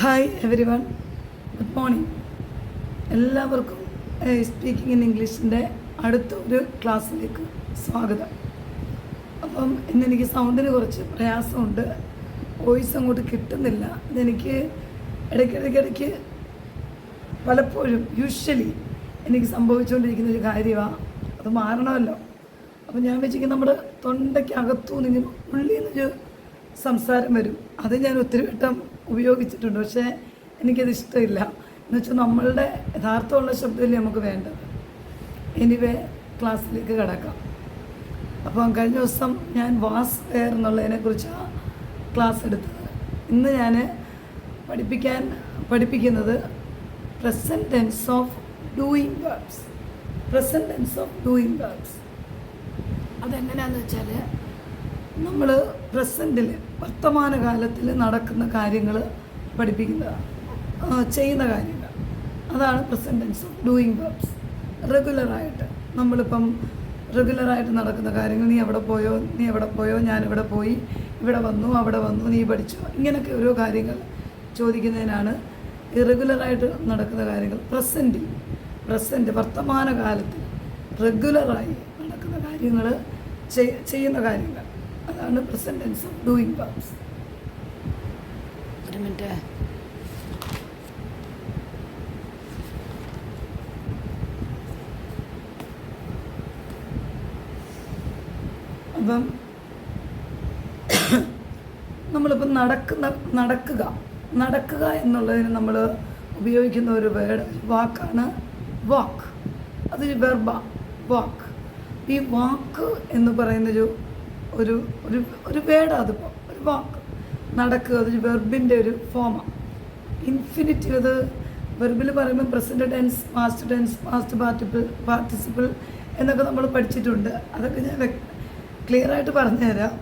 Hi every one, good morning. എല്ലാവർക്കും speaking in ഇംഗ്ലീഷിൻ്റെ അടുത്ത ഒരു ക്ലാസ്സിലേക്ക് സ്വാഗതം. അപ്പം ഇന്നെനിക്ക് സൗണ്ടിന് കുറച്ച് പ്രയാസമുണ്ട്, വോയിസ് അങ്ങോട്ട് കിട്ടുന്നില്ല. ഇതെനിക്ക് ഇടയ്ക്കിടയ്ക്ക് പലപ്പോഴും യൂഷ്വലി എനിക്ക് സംഭവിച്ചുകൊണ്ടിരിക്കുന്ന ഒരു കാര്യമാണ്. അത് മാറണമല്ലോ. അപ്പം ഞാൻ വെച്ചിരിക്കുന്ന നമ്മുടെ തൊണ്ടയ്ക്ക് അകത്തുനിന്ന് ഇങ്ങനെ ഉള്ളിൽ നിന്നൊരു സംസാരം വരും. അത് ഞാൻ ഒത്തിരി വട്ടം ഉപയോഗിച്ചിട്ടുണ്ട്, പക്ഷേ എനിക്കത് ഇഷ്ടമില്ല. എന്നുവെച്ചാൽ നമ്മളുടെ യഥാർത്ഥമുള്ള ശബ്ദമല്ലേ നമുക്ക് വേണ്ടത്. എനിവേ, ക്ലാസ്സിലേക്ക് കിടക്കാം. അപ്പം കഴിഞ്ഞ ദിവസം ഞാൻ വാസ് വെയർ എന്നുള്ളതിനെക്കുറിച്ചാണ് ക്ലാസ് എടുത്തത്. ഇന്ന് ഞാൻ പഠിപ്പിക്കുന്നത് present tense of doing verbs. Present tense of doing verbs അതെങ്ങനെയാണെന്ന് വെച്ചാൽ, നമ്മൾ പ്രസൻറ്റിൽ വർത്തമാനകാലത്തിൽ നടക്കുന്ന കാര്യങ്ങൾ പഠിപ്പിക്കുന്നതാണ്, ചെയ്യുന്ന കാര്യങ്ങൾ. അതാണ് present tense of doing verbs. റെഗുലറായിട്ട് നമ്മളിപ്പം റെഗുലറായിട്ട് നടക്കുന്ന കാര്യങ്ങൾ, നീ എവിടെ പോയോ, ഞാനിവിടെ പോയി, ഇവിടെ വന്നു, അവിടെ വന്നു, നീ പഠിച്ചോ, ഇങ്ങനെയൊക്കെ ഓരോ കാര്യങ്ങൾ ചോദിക്കുന്നതിനാണ് ഈ റെഗുലറായിട്ട് നടക്കുന്ന കാര്യങ്ങൾ. പ്രസൻറ്റ് വർത്തമാനകാലത്തിൽ റെഗുലറായി നടക്കുന്ന കാര്യങ്ങൾ, ചെയ്യുന്ന കാര്യങ്ങൾ, അതാണ് present tense of doing verbs. ഒരു മിനിറ്റ്. അപ്പം നമ്മളിപ്പം നടക്കുക എന്നുള്ളതിന് നമ്മൾ ഉപയോഗിക്കുന്ന ഒരു വാക്കാണ് വാക്ക്. അതൊരു വെർബ, വാക്ക്. ഈ വാക്ക് എന്ന് പറയുന്നൊരു ഒരു ഒരു വേർഡാണ്. അതിപ്പോൾ ഒരു വാക്ക്, നടക്കുക, അതൊരു വെർബിൻ്റെ ഒരു ഫോമാണ്. ഇൻഫിനിറ്റീവ്, അത് വെർബിൽ പറയുമ്പോൾ present tense, past tense, past participle എന്നൊക്കെ നമ്മൾ പഠിച്ചിട്ടുണ്ട്. അതൊക്കെ ഞാൻ ക്ലിയറായിട്ട് പറഞ്ഞുതരാം.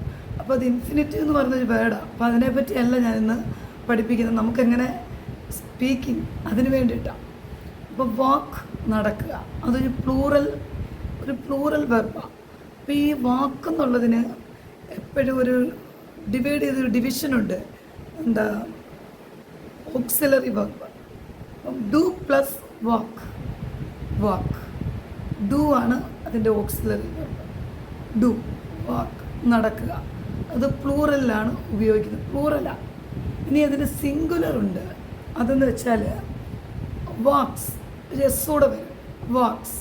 അപ്പോൾ അത് ഇൻഫിനിറ്റീവ് എന്ന് പറഞ്ഞൊരു വേർഡാണ്. അപ്പോൾ അതിനെപ്പറ്റിയല്ല ഞാനിന്ന് പഠിപ്പിക്കുന്നത്. നമുക്കെങ്ങനെ സ്പീക്കിംഗ് അതിന് വേണ്ടിയിട്ടാണ്. അപ്പോൾ വാക്ക്, നടക്കുക, അതൊരു പ്ലൂറൽ വെർബാണ്. അപ്പോൾ ഈ വാക്ക് എന്നുള്ളതിന് എപ്പോഴും ഒരു ഡിവൈഡ് ചെയ്തൊരു ഡിവിഷനുണ്ട്. എന്താ? Auxiliary verb. Do plus walk. Do ആണ് അതിൻ്റെ ഓക്സിലറി വെർബ്. ഡു, വാക്ക്, നടക്കുക. അത് പ്ലൂറലിലാണ് ഉപയോഗിക്കുന്നത്, പ്ലൂറലാണ്. ഇനി അതിന് സിംഗുലർ ഉണ്ട്. അതെന്ന് വെച്ചാൽ വാക്സ്, എസ്സൂടെ വരും. വാക്സ്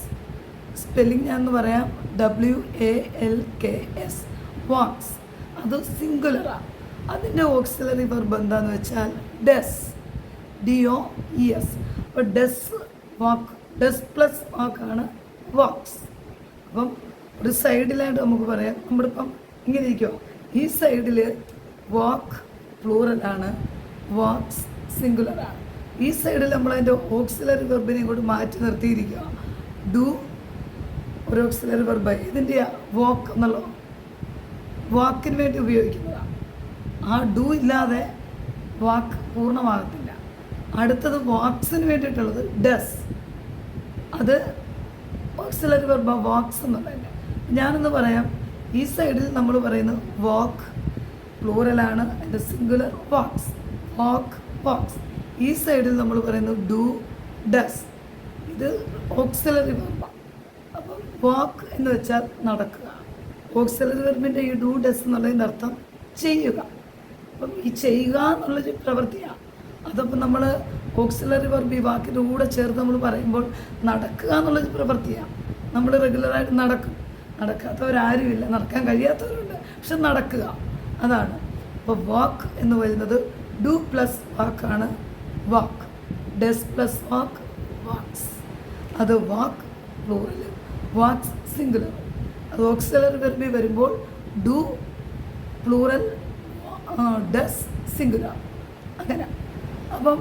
സ്പെല്ലിങ് ഞാനെന്ന് പറയാം, WALKS, വാക്സ്. അത് സിംഗുലറാണ്. അതിൻ്റെ ഓക്സിലറി വെർബ് എന്താണെന്ന് വെച്ചാൽ DOES. അപ്പോൾ ഡെസ് പ്ലസ് വാക്കാണ് വാക്സ്. അപ്പം ഒരു സൈഡിലായിട്ട് നമുക്ക് പറയാം, നമ്മളിപ്പം ഇങ്ങനെ ഇരിക്കുമോ, ഈ സൈഡിൽ വാക്ക് പ്ലൂറലാണ്, വാക്സ് സിംഗുലറാണ്. ഈ സൈഡിൽ നമ്മളതിൻ്റെ ഓക്സിലറി വെർബിനെ ഇങ്ങോട്ട് മാറ്റി നിർത്തിയിരിക്കുക. ഡു ഒരു ഓക്സിലറി വെർബ്, ഇതിൻ്റെ വാക്ക് എന്നുള്ള വാക്കിന് വേണ്ടി ഉപയോഗിക്കുന്നതാണ്. ആ ഡു ഇല്ലാതെ വാക്ക് പൂർണ്ണമാകത്തില്ല. അടുത്തത് വാക്സിന് വേണ്ടിയിട്ടുള്ളത് ഡസ്. അത് ഓക്സിലറി വെർബ് വാക്സ് എന്നുള്ളതല്ല. ഞാനൊന്ന് പറയാം, ഈ സൈഡിൽ നമ്മൾ പറയുന്നത് വാക്ക് പ്ലൂറലാണ്, അതിൻ്റെ സിംഗുലർ വാക്സ്, വാക്സ്. ഈ സൈഡിൽ നമ്മൾ പറയുന്നത് ഡു, ഡസ്. ഇത് ഓക്സിലറി വെർബാണ്. അപ്പം വാക്ക് എന്ന് വെച്ചാൽ നടക്കുക. ഓക്സിലറി വെർബിൻ്റെ ഈ ഡു, ഡസ് എന്നുള്ളതിൻ്റെ അർത്ഥം ചെയ്യുക. അപ്പം ഈ ചെയ്യുക എന്നുള്ളൊരു പ്രവൃത്തിയാണ്. അതപ്പം നമ്മൾ ഓക്സിലറി വെർബ് ഈ വാക്കിൻ്റെ കൂടെ ചേർത്ത് നമ്മൾ പറയുമ്പോൾ നടക്കുക എന്നുള്ളൊരു പ്രവൃത്തിയാണ്. നമ്മൾ റെഗുലറായിട്ട് നടക്കാത്തവരാരുമില്ല, നടക്കാൻ കഴിയാത്തവരുണ്ട്, പക്ഷെ നടക്കുക, അതാണ്. അപ്പോൾ വാക്ക് എന്ന് പറയുന്നത് ഡു പ്ലസ് വാക്കാണ് walk. Does plus walk, walks. അത് വാക്ക് പ്ലൂറൽ, വാക്സ് സിംഗുലർ. അത് ഓക്സിലറി വെർബിൽ വരുമ്പോൾ ഡു പ്ലൂറൽ, ഡസ് സിംഗുലർ, അങ്ങനെ. അപ്പം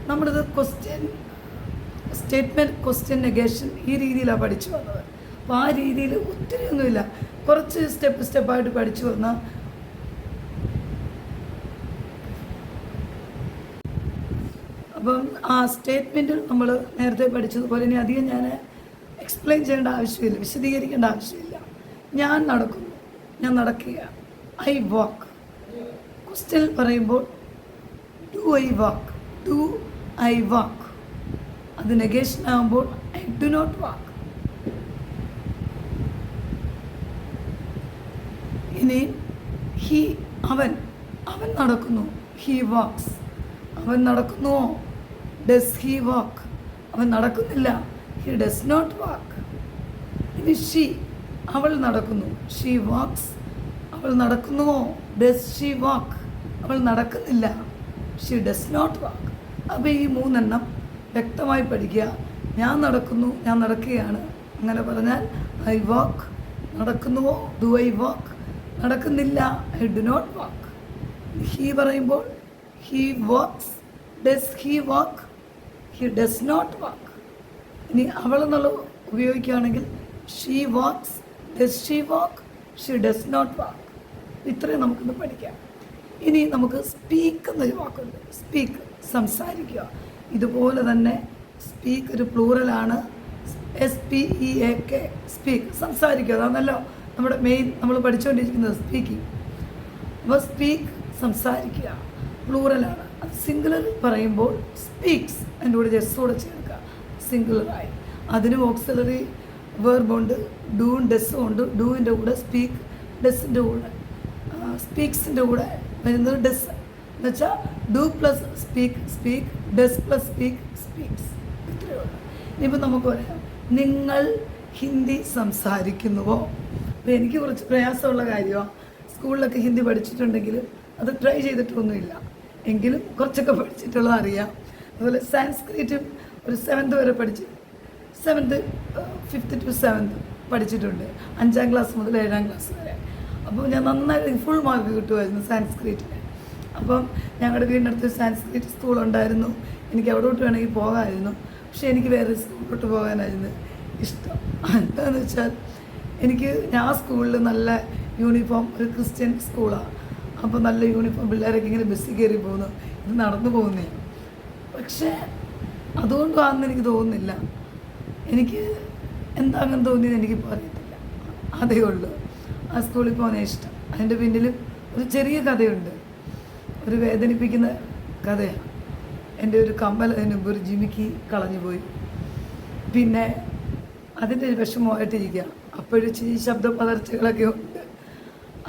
നമ്മളിത് സ്റ്റേറ്റ്മെൻറ്റ്, ക്വസ്റ്റ്യൻ, നെഗേഷൻ ഈ രീതിയിലാണ് പഠിച്ചു വന്നത്. അപ്പോൾ ആ രീതിയിൽ ഒത്തിരി ഒന്നുമില്ല, കുറച്ച് സ്റ്റെപ്പായിട്ട് പഠിച്ചു വന്ന. അപ്പം ആ സ്റ്റേറ്റ്മെൻറ്റിൽ നമ്മൾ നേരത്തെ പഠിച്ചതുപോലെ ഇനി അധികം ഞാൻ എക്സ്പ്ലെയിൻ ചെയ്യേണ്ട ആവശ്യമില്ല, വിശദീകരിക്കേണ്ട ആവശ്യമില്ല. ഞാൻ നടക്കുക, ഐ വാക്ക്. ക്വസ്റ്റ്യൻ പറയുമ്പോൾ do I walk, do I വാക്ക്. അത് നെഗേഷൻ ആകുമ്പോൾ ഐ ഡു നോട്ട് വാക്ക്. ഇനി ഹി, അവൻ നടക്കുന്നു, ഹി വാക്സ്. അവൻ നടക്കുന്നുവോ? ഡസ് ഹി വാക്ക്? അവൻ നടക്കുന്നില്ല, ഹി ഡസ് നോട്ട് വാക്ക്. ഇനി ഷീ, അവൾ നടക്കുന്നു, ഷീ വാക്സ്. അവൾ നടക്കുന്നുവോ? ഡസ് ഷീ വാക്ക്? അവൾ നടക്കുന്നില്ല, ഷീ ഡസ് നോട്ട് വാക്ക്. അപ്പോൾ ഈ 3 എണ്ണം വ്യക്തമായി പഠിക്കുക. ഞാൻ നടക്കുന്നു, ഞാൻ നടക്കുകയാണ്. അങ്ങനെ പറഞ്ഞാൽ ഐ വാക്ക്. നടക്കുന്നുവോ? Do I walk? നടക്കുന്നില്ല, I do not walk. He പറയുമ്പോൾ he walks. Does he walk? He does not walk. ഇനി അവൾ എന്നുള്ള ഉപയോഗിക്കുകയാണെങ്കിൽ she walks, does she walk? She does not walk. ഇത്രയും നമുക്കിന്ന് പഠിക്കാം. ഇനി നമുക്ക് സ്പീക്ക് എന്നൊരു വാക്കുണ്ട്. സ്പീക്ക്, സംസാരിക്കുക. ഇതുപോലെ തന്നെ സ്പീക്ക് ഒരു പ്ലൂറലാണ്. SPEAK, സ്പീക്ക്, സംസാരിക്കുക. അതാണല്ലോ നമ്മുടെ മെയിൻ നമ്മൾ പഠിച്ചുകൊണ്ടിരിക്കുന്നത്, സ്പീക്കിംഗ്. അപ്പോൾ സ്പീക്ക്, സംസാരിക്കുക, പ്ലൂറലാണ്. അത് സിംഗുലർ പറയുമ്പോൾ സ്പീക്സ്, അതിൻ്റെ കൂടെ ജസ്സോടെ ചേർക്കുക, സിംഗുലറായി. അതിന് ഓക്സിലറി വേർബുണ്ട്, ഡൂവും ഡെസ്സും ഉണ്ട്. ഡൂവിൻ്റെ കൂടെ സ്പീക്ക്, ഡെസ്സിൻ്റെ കൂടെ സ്പീക്സിൻ്റെ കൂടെ വരുന്നത് ഡെസ്. എന്ന് വെച്ചാൽ do plus speak, speak, des plus speak, speaks. ഇത്രയേ ഉള്ളൂ. ഇനിയിപ്പോൾ നമുക്ക് പറയാം, നിങ്ങൾ ഹിന്ദി സംസാരിക്കുന്നുവോ? അപ്പോൾ എനിക്ക് കുറച്ച് പ്രയാസമുള്ള കാര്യമാണ്. സ്കൂളിലൊക്കെ ഹിന്ദി പഠിച്ചിട്ടുണ്ടെങ്കിൽ അത് ട്രൈ ചെയ്തിട്ടൊന്നുമില്ല, എങ്കിലും കുറച്ചൊക്കെ പഠിച്ചിട്ടുള്ളത് അറിയാം. അതുപോലെ സാൻസ്ക്രിറ്റും ഒരു 7th വരെ പഠിച്ച്, 5th to 7th പഠിച്ചിട്ടുണ്ട്, 5ാം ക്ലാസ് മുതൽ 7ാം ക്ലാസ് വരെ. അപ്പോൾ ഞാൻ നന്നായിട്ട് ഫുൾ മാർക്ക് കിട്ടുമായിരുന്നു സാൻസ്ക്രിറ്റിന്. അപ്പം ഞങ്ങളുടെ വീടിനടുത്ത് സാൻസ്ക്രിറ്റ് സ്കൂളുണ്ടായിരുന്നു. എനിക്ക് അവിടോട്ട് വേണമെങ്കിൽ പോകാമായിരുന്നു. പക്ഷേ എനിക്ക് വേറെ സ്കൂളിലോട്ട് പോകാനായിരുന്നു ഇഷ്ടം. എന്താണെന്ന് വെച്ചാൽ ഞാൻ സ്കൂളിൽ നല്ല യൂണിഫോം, ഒരു ക്രിസ്ത്യൻ സ്കൂളാണ്. അപ്പോൾ നല്ല യൂണിഫോം, പിള്ളേരൊക്കെ ഇങ്ങനെ ബസ്സിൽ കയറി പോകുന്നു, ഇത് നടന്നു പോകുന്നേ. പക്ഷേ അതുകൊണ്ടാണെന്ന് എനിക്ക് തോന്നുന്നില്ല. എനിക്ക് എന്താ അങ്ങനെ തോന്നിയത് എനിക്കിപ്പോൾ അറിയത്തില്ല. അതേ ഉള്ളൂ. ആ സ്കൂളിൽ പോകുന്ന ഇഷ്ടം. അതിൻ്റെ പിന്നിലും ഒരു ചെറിയ കഥയുണ്ട്, ഒരു വേദനിപ്പിക്കുന്ന കഥയാണ്. എൻ്റെ ഒരു കമ്മൽ അതിന് മുമ്പ് ഒരു ജിമിക്കി കളഞ്ഞു പോയി. പിന്നെ അതിൻ്റെ ഒരു വിഷമമായിട്ടിരിക്കുക. അപ്പോഴും ഈ ശബ്ദ പതർച്ചകളൊക്കെ ഉണ്ട്.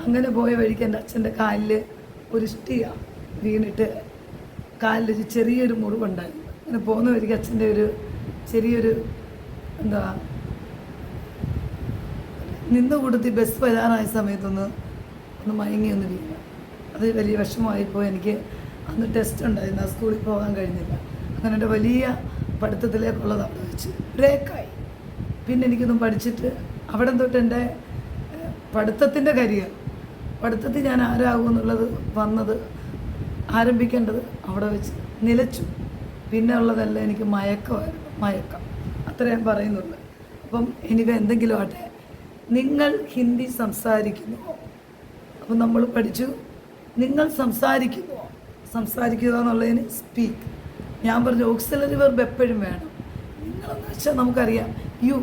അങ്ങനെ പോയ വഴിക്ക് എൻ്റെ അച്ഛൻ്റെ കാലിൽ ഒരു ഇഷ്ടിക വീണിട്ട് കാലിലൊരു ചെറിയൊരു മുറിവുണ്ടായിരുന്നു. അങ്ങനെ പോകുന്ന വഴിക്ക് അച്ഛൻ്റെ ഒരു ചെറിയൊരു എന്താ നിന്നുകൂടുത്തി ബസ് വരാനായ സമയത്തൊന്ന് മയങ്ങിയൊന്ന് വീണു. അത് വലിയ വിഷമമായിപ്പോൾ. എനിക്ക് അന്ന് ടെസ്റ്റ് ഉണ്ടായിരുന്നു, ആ സ്കൂളിൽ പോകാൻ കഴിഞ്ഞില്ല. അങ്ങനെ എൻ്റെ വലിയ പഠിത്തത്തിലേക്കുള്ളത് അവിടെ വെച്ച് ബ്രേക്കായി. പിന്നെ എനിക്കൊന്നും പഠിച്ചിട്ട് അവിടെ തൊട്ട് എൻ്റെ പഠിത്തത്തിൻ്റെ കരിയർ, പഠിത്തത്തിൽ ഞാൻ ആരാകുമെന്നുള്ളത് ആരംഭിക്കേണ്ടത് അവിടെ വെച്ച് നിലച്ചു. പിന്നെ ഉള്ളതെല്ലാം എനിക്ക് മയക്കം. അത്ര ഞാൻ പറയുന്നുള്ളൂ. അപ്പം എനിവ എന്തെങ്കിലും ആട്ടെ, നിങ്ങൾ ഹിന്ദി സംസാരിക്കുന്നുവോ? അപ്പം നമ്മൾ പഠിച്ചു, നിങ്ങൾ സംസാരിക്കുന്നുവോ? സംസാരിക്കുക എന്നുള്ളതിന് സ്പീക്ക്. ഞാൻ പറഞ്ഞു ഓക്സിലറി വെർബ് എപ്പോഴും വേണം. നിങ്ങളെന്ന് വെച്ചാൽ നമുക്കറിയാം യു,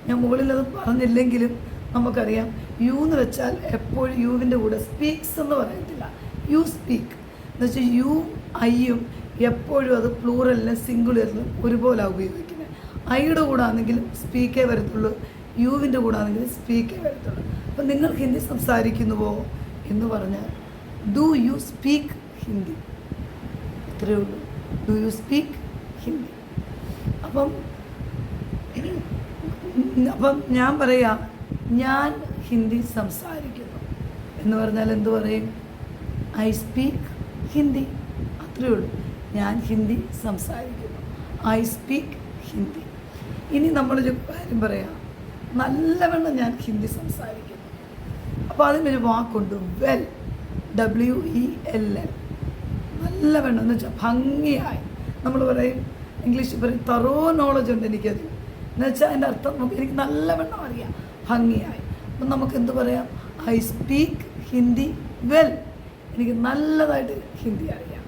ഞാൻ മുകളിലത് പറഞ്ഞില്ലെങ്കിലും നമുക്കറിയാം യു എന്ന് വെച്ചാൽ എപ്പോഴും യുവിൻ്റെ കൂടെ സ്പീക്സ് എന്ന് പറയത്തില്ല, യു സ്പീക്ക് എന്ന് വെച്ചാൽ യു ഐയും എപ്പോഴും അത് പ്ലൂറലിനും സിംഗുലറിനും ഒരുപോലെ ഉപയോഗിക്കുന്നത്. ഐയുടെ കൂടെ ആണെങ്കിലും സ്പീക്കേ വരത്തുള്ളൂ, യുവിൻ്റെ കൂടെ ആണെങ്കിലും സ്പീക്കേ വരത്തുള്ളൂ. അപ്പം നിങ്ങൾ ഹിന്ദി സംസാരിക്കുന്നുവോ എന്ന് പറഞ്ഞാൽ ഡു യു സ്പീക്ക് ഹിന്ദി, ഇത്രയേ ഉള്ളൂ. Do you speak Hindi. അപ്പം ഞാൻ പറയാം, ഞാൻ ഹിന്ദി സംസാരിക്കുന്നു എന്ന് പറഞ്ഞാൽ എന്തു പറയും? ഐ സ്പീക്ക് ഹിന്ദി, അത്രയേ ഉള്ളൂ. ഞാൻ ഹിന്ദി സംസാരിക്കുന്നു, ഐ സ്പീക്ക് ഹിന്ദി. ഇനി നമ്മളൊരു കാര്യം പറയാം, നല്ലവണ്ണം ഞാൻ ഹിന്ദി സംസാരിക്കുന്നു. അപ്പോൾ അതിനൊരു വാക്കുണ്ട്, വെൽ, WELL. നല്ലവണ്ണം എന്ന് വെച്ചാൽ ഭംഗിയായി. നമ്മൾ പറയും, ഇംഗ്ലീഷിൽ പറയും തറോ നോളജ് ഉണ്ട് എനിക്കത്. എന്ന് വെച്ചാൽ അതിൻ്റെ അർത്ഥം എനിക്ക് നല്ലവണ്ണം അറിയാം, ഭംഗിയായി. അപ്പം നമുക്ക് എന്ത് പറയാം? ഐ സ്പീക്ക് ഹിന്ദി വെൽ, എനിക്ക് നല്ലതായിട്ട് ഹിന്ദി അറിയാം.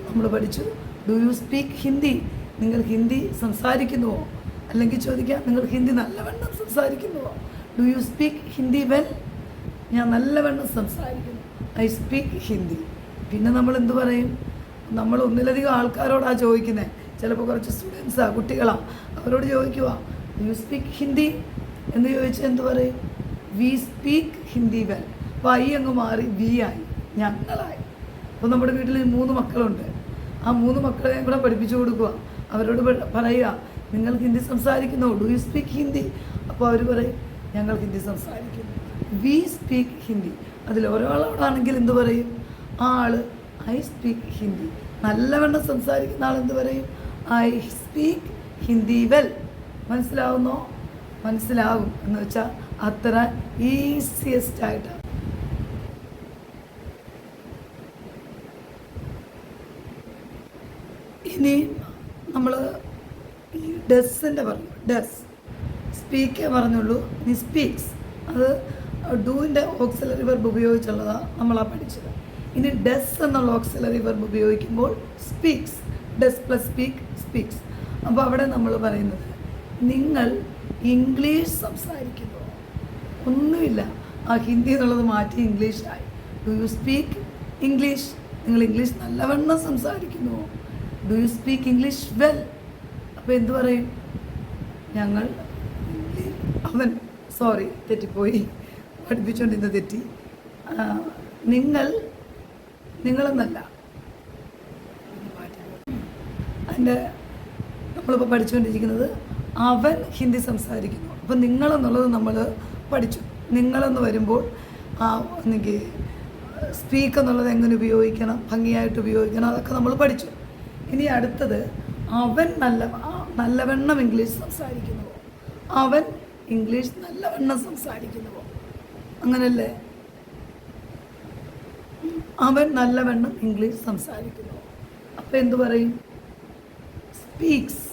നമ്മൾ പഠിച്ചു, ഡു യു സ്പീക്ക് ഹിന്ദി, നിങ്ങൾ ഹിന്ദി സംസാരിക്കുന്നുവോ? അല്ലെങ്കിൽ ചോദിക്കാം, നിങ്ങൾ ഹിന്ദി നല്ലവണ്ണം സംസാരിക്കുന്നുവോ? Do you speak Hindi well? ഞാൻ നല്ലവണ്ണം സംസാരിക്കുന്നു, ഐ സ്പീക്ക് ഹിന്ദി. പിന്നെ നമ്മൾ എന്ത് പറയും? നമ്മൾ ഒന്നിലധികം ആൾക്കാരോടാണ് ചോദിക്കുന്നത്. ചിലപ്പോൾ കുറച്ച് സ്റ്റുഡൻസാണ്, കുട്ടികളാണ്, അവരോട് ചോദിക്കുക യു സ്പീക്ക് ഹിന്ദി എന്ന് ചോദിച്ചാൽ എന്ത് പറയും? V speak Hindi well. അപ്പോൾ ഐ അങ്ങ് മാറി വി ആയി, ഞങ്ങളായി. അപ്പോൾ നമ്മുടെ വീട്ടിൽ 3 മക്കളുണ്ട്. ആ 3 മക്കളെയും കൂടെ പഠിപ്പിച്ചു കൊടുക്കുക. അവരോട് പറയുക നിങ്ങൾ ഹിന്ദി സംസാരിക്കുന്നോ, ഡു യു സ്പീക്ക് ഹിന്ദി? അപ്പോൾ അവർ പറയും ഞങ്ങൾ ഹിന്ദി സംസാരിക്കുന്നു, വി സ്പീക്ക് ഹിന്ദി. അതിൽ ഒരാളോടാണെങ്കിൽ എന്ത് പറയും? ആ ആള് ഐ സ്പീക്ക് ഹിന്ദി. നല്ലവണ്ണം സംസാരിക്കുന്ന ആൾ എന്ത് പറയും? I speak Hindi well. മനസ്സിലാവുന്നോ? മനസ്സിലാകും എന്ന് വെച്ചാൽ അത്ര ഈസിയസ്റ്റ് ആയിട്ടാണ്. ഇനി നമ്മൾ ഈ ഡസ്സിൻ്റെ പറഞ്ഞു, ഡസ് സ്പീക്കേ പറഞ്ഞുള്ളൂ. ഇനി സ്പീക്സ്, അത് ഡൂവിൻ്റെ ഓക്സിലറി വെർബ് ഉപയോഗിച്ചുള്ളതാണ് നമ്മളാ പഠിച്ചത്. ഇനി ഡസ് എന്നുള്ള ഓക്സിലറി വെർബ് ഉപയോഗിക്കുമ്പോൾ speaks, does plus speak, speaks. അപ്പോൾ അവിടെ നമ്മൾ പറയുന്നത് നിങ്ങൾ ഇംഗ്ലീഷ് സംസാരിക്കുന്നു. ഒന്നുമില്ല, ആ ഹിന്ദി എന്നുള്ളത് മാറ്റി ഇംഗ്ലീഷായി. Do you speak English? നിങ്ങൾ ഇംഗ്ലീഷ് നല്ലവണ്ണം സംസാരിക്കുന്നു. Do you speak English well? അപ്പോൾ എന്തു പറയും? ഞങ്ങൾ അവൻ സോറി തെറ്റിപ്പോയി, പഠിപ്പിച്ചുകൊണ്ടിരുന്ന തെറ്റി. നിങ്ങളെന്നല്ല, അതിൻ്റെ നമ്മളിപ്പോൾ പഠിച്ചുകൊണ്ടിരിക്കുന്നത് അവൻ ഹിന്ദി സംസാരിക്കുന്നു. അപ്പോൾ നിങ്ങളെന്നുള്ളത് നമ്മൾ പഠിച്ചു. നിങ്ങളെന്ന് വരുമ്പോൾ ഒന്നെങ്കിൽ സ്പീക്ക് എന്നുള്ളത് എങ്ങനെ ഉപയോഗിക്കണം, ഭംഗിയായിട്ട് ഉപയോഗിക്കണം, അതൊക്കെ നമ്മൾ പഠിച്ചു. ഇനി അടുത്തത് അവൻ നല്ലവണ്ണം ഇംഗ്ലീഷ് സംസാരിക്കുന്നുവോ? അവൻ ഇംഗ്ലീഷ് നല്ലവണ്ണം സംസാരിക്കുന്നുവോ? അങ്ങനല്ലേ? അവൻ നല്ലവണ്ണം ഇംഗ്ലീഷ് സംസാരിക്കുന്നു. അപ്പോൾ എന്തു പറയും? Speaks,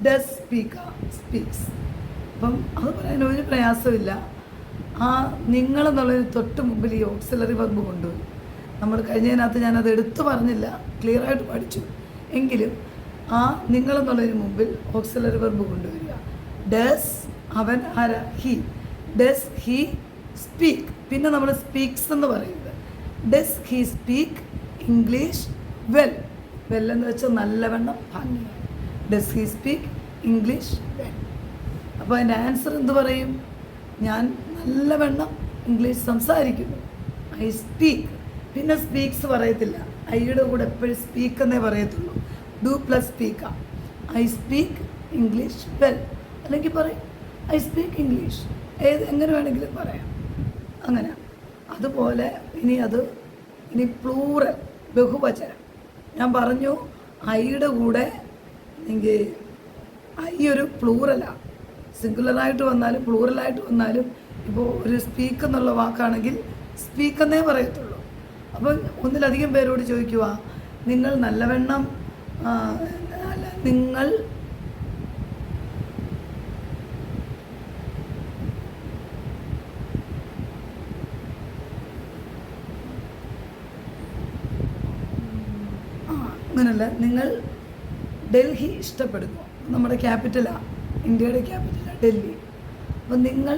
does speak, speaks. അപ്പം അത് പറയാൻ ഒരു പ്രയാസമില്ല. ആ നിങ്ങളെന്നുള്ളതിന് തൊട്ട് മുമ്പിൽ ഈ ഓക്സിലറി വെർബ് കൊണ്ടുപോയി. നമ്മൾ കഴിഞ്ഞതിനകത്ത് ഞാനത് എടുത്തു പറഞ്ഞില്ല, ക്ലിയറായിട്ട് പഠിച്ചു. എങ്കിലും ആ നിങ്ങളെന്നുള്ളതിന് മുമ്പിൽ ഓക്സിലറി വെർബ് കൊണ്ടുവരിക. ഡസ്, അവൻ ആരാ? ഹി. Does he speak? പിന്നെ നമ്മൾ സ്പീക്സ് എന്ന് പറയുന്നത് does he speak English well? Well എന്ന് വെച്ചാൽ നല്ലവണ്ണം, ഭംഗിയായി. Does he speak English well? അപ്പോൾ അതിൻ്റെ ആൻസർ എന്ത് പറയും? ഞാൻ നല്ലവണ്ണം ഇംഗ്ലീഷ് സംസാരിക്കുന്നു, ഐ സ്പീക്ക്. പിന്നെ സ്പീക്സ് പറയത്തില്ല, ഐയുടെ കൂടെ എപ്പോഴും സ്പീക്ക് എന്നേ പറയത്തുള്ളൂ. ഡു പ്ലസ് സ്പീക്കാ. ഐ സ്പീക്ക് ഇംഗ്ലീഷ് വെൽ, അല്ലെങ്കിൽ പറയും ഐ സ്പീക്ക് ഇംഗ്ലീഷ്. എങ്ങനെ വേണമെങ്കിലും പറയാം, അങ്ങനെ. അതുപോലെ ഇനി പ്ലൂറൽ, ബഹുവചനം. ഞാൻ പറഞ്ഞു ഐയുടെ കൂടെ എങ്കിൽ ഐ ഒരു പ്ലൂറലാണ്. സിംഗുലറായിട്ട് വന്നാലും പ്ലൂറലായിട്ട് വന്നാലും ഇപ്പോൾ ഒരു സ്പീക്ക് എന്നുള്ള വാക്കാണെങ്കിൽ സ്പീക്ക് എന്നേ പറയത്തുള്ളൂ. അപ്പോൾ ഒന്നിലധികം പേരോട് ചോദിക്കുക നിങ്ങൾ നല്ലവണ്ണം നിങ്ങൾ അങ്ങനല്ല, നിങ്ങൾ ഡൽഹി ഇഷ്ടപ്പെടുന്നു. നമ്മുടെ ക്യാപിറ്റലാണ്, ഇന്ത്യയുടെ ക്യാപിറ്റലാണ് ഡൽഹി. അപ്പം നിങ്ങൾ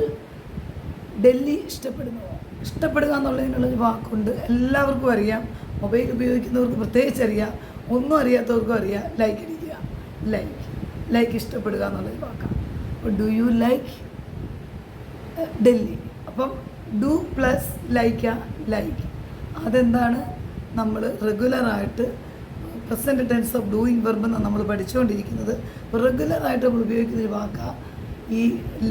ഡൽഹി ഇഷ്ടപ്പെടുന്നു. ഇഷ്ടപ്പെടുക എന്നുള്ളതിനുള്ളൊരു വാക്കുണ്ട്, എല്ലാവർക്കും അറിയാം. മൊബൈൽ ഉപയോഗിക്കുന്നവർക്ക് പ്രത്യേകിച്ച് അറിയാം, ഒന്നും അറിയാത്തവർക്കും അറിയാം. ലൈക്ക് അടിക്കുക, ലൈക്ക് ഇഷ്ടപ്പെടുക എന്നുള്ളൊരു വാക്കാണ്. അപ്പോൾ ഡു യു ലൈക്ക് ഡൽഹി? അപ്പം ഡു പ്ലസ് ലൈക്ക്. അതെന്താണ്? നമ്മൾ റെഗുലറായിട്ട് present tense of doing verb എന്നാണ് നമ്മൾ പഠിച്ചുകൊണ്ടിരിക്കുന്നത്. അപ്പോൾ റെഗുലറായിട്ട് നമ്മൾ ഉപയോഗിക്കുന്ന ഒരു വാക്കാണ് ഈ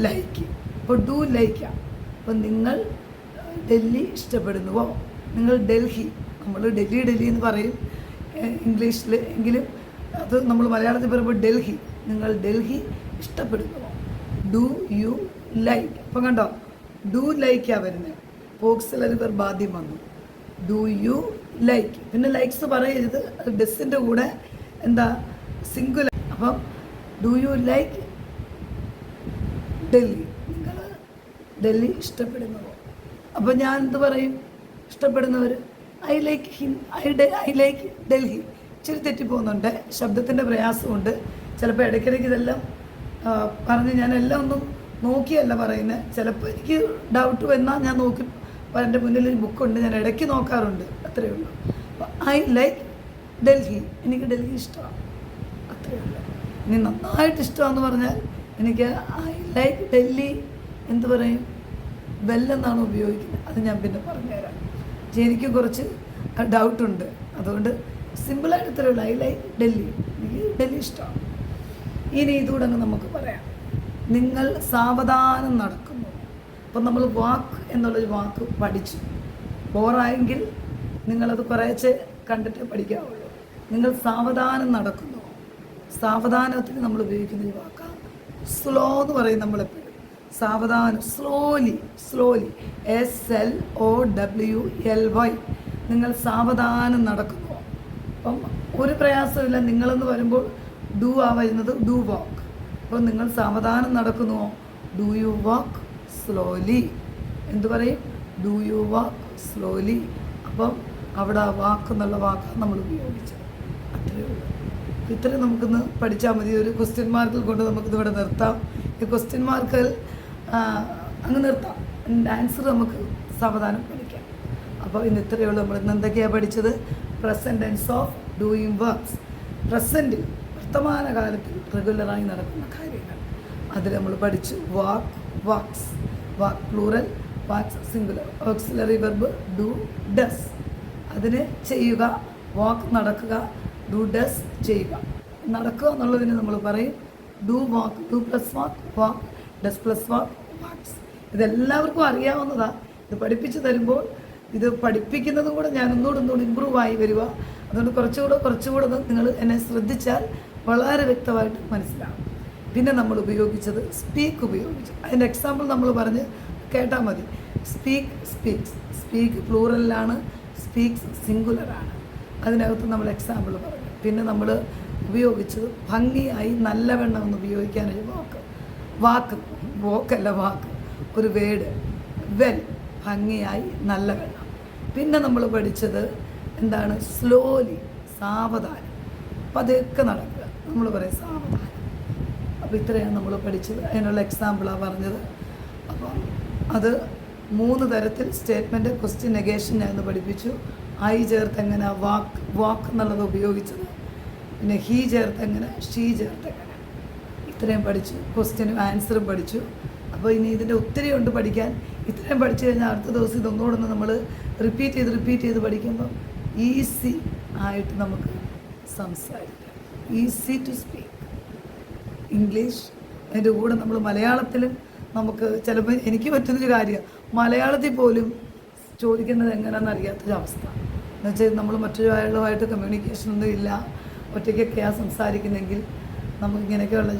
ലൈക്ക്. അപ്പോൾ ഡു ലൈക്കാണ്. അപ്പോൾ നിങ്ങൾ ഡൽഹി ഇഷ്ടപ്പെടുന്നുവോ? നിങ്ങൾ ഡൽഹി, നമ്മൾ ഡൽഹി എന്ന് പറയും ഇംഗ്ലീഷിൽ, എങ്കിലും അത് നമ്മൾ മലയാളത്തിൽ പറയുമ്പോൾ ഡൽഹി. നിങ്ങൾ ഡൽഹി ഇഷ്ടപ്പെടുന്നുവോ? Do you like? അപ്പം കണ്ടോ, ഡു ലൈക്കാണ് വരുന്നത്. ഓക്സിലറി വെർബ് ആദ്യം വന്നു. Do you like. പിന്നെ ലൈക്സ് പറയരുത്, അത് ഡെസ്സിൻ്റെ കൂടെ എന്താ സിംഗുലർ. അപ്പം ഡു യു ലൈക്ക് ഡൽഹി? നിങ്ങൾ ഡൽഹി ഇഷ്ടപ്പെടുന്നുവോ? അപ്പോൾ ഞാൻ എന്ത് പറയും? ഇഷ്ടപ്പെടുന്നവർ ഐ ലൈക്ക് ഡൽഹി. ഇച്ചിരി തെറ്റിപ്പോകുന്നുണ്ട്, ശബ്ദത്തിൻ്റെ പ്രയാസമുണ്ട്. ചിലപ്പോൾ ഇടയ്ക്കിടയ്ക്ക് ഇതെല്ലാം പറഞ്ഞ് ഞാനെല്ലാം ഒന്നും നോക്കിയല്ല പറയുന്നത്. ചിലപ്പോൾ എനിക്ക് ഡൗട്ട് വന്നാൽ ഞാൻ നോക്കി, എൻ്റെ മുന്നിൽ ഒരു ബുക്കുണ്ട്, ഞാൻ ഇടയ്ക്ക് നോക്കാറുണ്ട്, അത്രയേ ഉള്ളൂ. അപ്പോൾ ഐ ലൈക്ക് ഡൽഹി, എനിക്ക് ഡൽഹി ഇഷ്ടമാണ്, അത്രയേ ഉള്ളൂ. ഇനി നന്നായിട്ട് ഇഷ്ടമാണെന്ന് പറഞ്ഞാൽ എനിക്ക് ഐ ലൈക്ക് ഡൽഹി എന്ത് പറയും, വെല്ലെന്നാണ് ഉപയോഗിക്കുന്നത്. അത് ഞാൻ പിന്നെ പറഞ്ഞുതരാം. എനിക്ക് കുറച്ച് ഡൗട്ടുണ്ട്, അതുകൊണ്ട് സിമ്പിളായിട്ട് ഇത്രയേ ഉള്ളൂ. ഐ ലൈക്ക് ഡൽഹി, എനിക്ക് ഡൽഹി ഇഷ്ടമാണ്. ഇനി ഇതുകൂടെ നമുക്ക് പറയാം. നിങ്ങൾ സാവധാനം നടക്കുന്നു. അപ്പം നമ്മൾ വാക്ക് എന്നുള്ളൊരു വാക്ക് പഠിച്ചു. ബോറായെങ്കിൽ നിങ്ങളത് കുറേശ്ശെ കണ്ടിട്ട് പഠിക്കാവുള്ളൂ. നിങ്ങൾ സാവധാനം നടക്കുന്നു. സാവധാനത്തിന് നമ്മൾ ഉപയോഗിക്കുന്ന ഈ വാക്കാണ് സ്ലോ എന്ന് പറയും നമ്മളെപ്പോഴും. സാവധാനം, സ്ലോലി SLOWLY. നിങ്ങൾ സാവധാനം നടക്കുന്നു. അപ്പം ഒരു പ്രയാസമില്ല. നിങ്ങളെന്ന് വരുമ്പോൾ ഡു വരുന്നത് ഡു വാക്ക്. അപ്പോൾ നിങ്ങൾ സാവധാനം നടക്കുന്നുവോ, ഡു യു വാക്ക് സ്ലോലി. എന്തു പറയും, ഡു യു വാക്ക് സ്ലോലി. അപ്പം അവിടെ ആ വാക്ക് എന്നുള്ള വാക്കാണ് നമ്മൾ ഉപയോഗിച്ചത്. അത്രയേ ഉള്ളൂ. ഇത്രയും നമുക്കിന്ന് പഠിച്ചാൽ മതി. ഒരു ക്വസ്റ്റ്യൻ മാർക്കിൽ കൊണ്ട് നമുക്കിതിവിടെ നിർത്താം. ഈ ക്വസ്റ്റ്യൻ മാർക്കിൽ അങ്ങ് നിർത്താം. ആൻസർ നമുക്ക് സാവധാനം പഠിക്കാം. അപ്പോൾ ഇന്ന് ഇത്രയേ ഉള്ളൂ. നമ്മൾ ഇന്ന് എന്തൊക്കെയാണ് പഠിച്ചത്? Present tense of doing works. പ്രസൻറ്റിൽ, വർത്തമാനകാലത്തിൽ റെഗുലറായി നടക്കുന്ന കാര്യങ്ങൾ അതിൽ നമ്മൾ പഠിച്ചു. Works, work plural, wax singular, auxiliary verb do does. അതിന് ചെയ്യുക, വാക്ക് നടക്കുക, ഡു ഡസ് ചെയ്യുക. നടക്കുക എന്നുള്ളതിന് നമ്മൾ പറയും do walk, do plus walk, walk, does plus walk, walks. ഇതെല്ലാവർക്കും അറിയാവുന്നതാണ്. ഇത് പഠിപ്പിച്ച് തരുമ്പോൾ ഇത് പഠിപ്പിക്കുന്നതും കൂടെ ഞാൻ ഒന്നുകൂടെ ഇമ്പ്രൂവ് ആയി വരിക. അതുകൊണ്ട് കുറച്ചുകൂടെ നിങ്ങൾ എന്നെ ശ്രദ്ധിച്ചാൽ വളരെ വ്യക്തമായിട്ട് മനസ്സിലാവും. പിന്നെ നമ്മൾ ഉപയോഗിച്ചത് സ്പീക്ക് ഉപയോഗിച്ചു. അതിൻ്റെ എക്സാമ്പിൾ നമ്മൾ പറഞ്ഞ് കേട്ടാൽ മതി. സ്പീക്ക് പ്ലൂറലിലാണ്, സ്പീക്സ് സിംഗുലറാണ്. അതിനകത്ത് നമ്മൾ എക്സാമ്പിൾ പറഞ്ഞു. പിന്നെ നമ്മൾ ഉപയോഗിച്ചത് ഭംഗിയായി നല്ലവണ്ണം എന്ന് ഉപയോഗിക്കാനൊരു വാക്ക്, ഒരു വേഡ് വെൽ, ഭംഗിയായി നല്ലവണ്ണം. പിന്നെ നമ്മൾ പഠിച്ചത് എന്താണ്? സ്ലോലി, സാവധാനം. അപ്പം അതൊക്കെ നടക്കുക, നമ്മൾ പറയും സാവധാനം. അപ്പോൾ ഇത്രയാണ് നമ്മൾ പഠിച്ചത്. അതിനുള്ള എക്സാമ്പിളാണ് പറഞ്ഞത്. അപ്പം അത് 3 തരത്തിൽ സ്റ്റേറ്റ്മെൻറ്റ്, ക്വസ്റ്റ്യൻ, നെഗേഷൻ ഞാൻ പഠിപ്പിച്ചു. ഐ ചേർത്തെങ്ങനെ, വാക്ക് എന്നുള്ളത് ഉപയോഗിച്ചത്. പിന്നെ ഹീ ചേർത്തെങ്ങനെ, ഷീ ചേർത്തെങ്ങനെ, ഇത്രയും പഠിച്ചു. ക്വസ്റ്റ്യനും ആൻസറും പഠിച്ചു. അപ്പോൾ ഇനി ഇതിൻ്റെ ഒത്തിരി ഉണ്ട് പഠിക്കാൻ. ഇത്രയും പഠിച്ചു കഴിഞ്ഞാൽ അടുത്ത ദിവസം ഇതൊന്നുകൂടെ നമ്മൾ റിപ്പീറ്റ് ചെയ്ത് പഠിക്കുമ്പോൾ ഈസി ആയിട്ട് നമുക്ക് സംസാരിക്കാം. Easy to speak English. അതിൻ്റെ കൂടെ നമ്മൾ മലയാളത്തിലും നമുക്ക് ചിലപ്പോൾ എനിക്ക് പറ്റുന്നൊരു കാര്യം, മലയാളത്തിൽ പോലും ചോദിക്കുന്നത് എങ്ങനെയാണെന്ന് അറിയാത്തൊരവസ്ഥ. എന്നുവെച്ചാൽ നമ്മൾ മറ്റൊരാളുമായിട്ട് കമ്മ്യൂണിക്കേഷനൊന്നും ഇല്ല, ഒറ്റയ്ക്കൊക്കെയാണ് സംസാരിക്കുന്നെങ്കിൽ നമുക്കിങ്ങനെയൊക്കെയുള്ള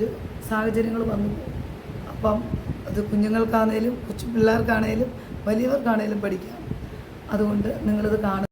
സാഹചര്യങ്ങൾ വന്നു പോകും. അപ്പം അത് കുഞ്ഞുങ്ങൾക്കാണേലും കൊച്ചു പിള്ളേർക്കാണേലും വലിയവർക്കാണേലും പഠിക്കാം. അതുകൊണ്ട് നിങ്ങളിത് കാണുക.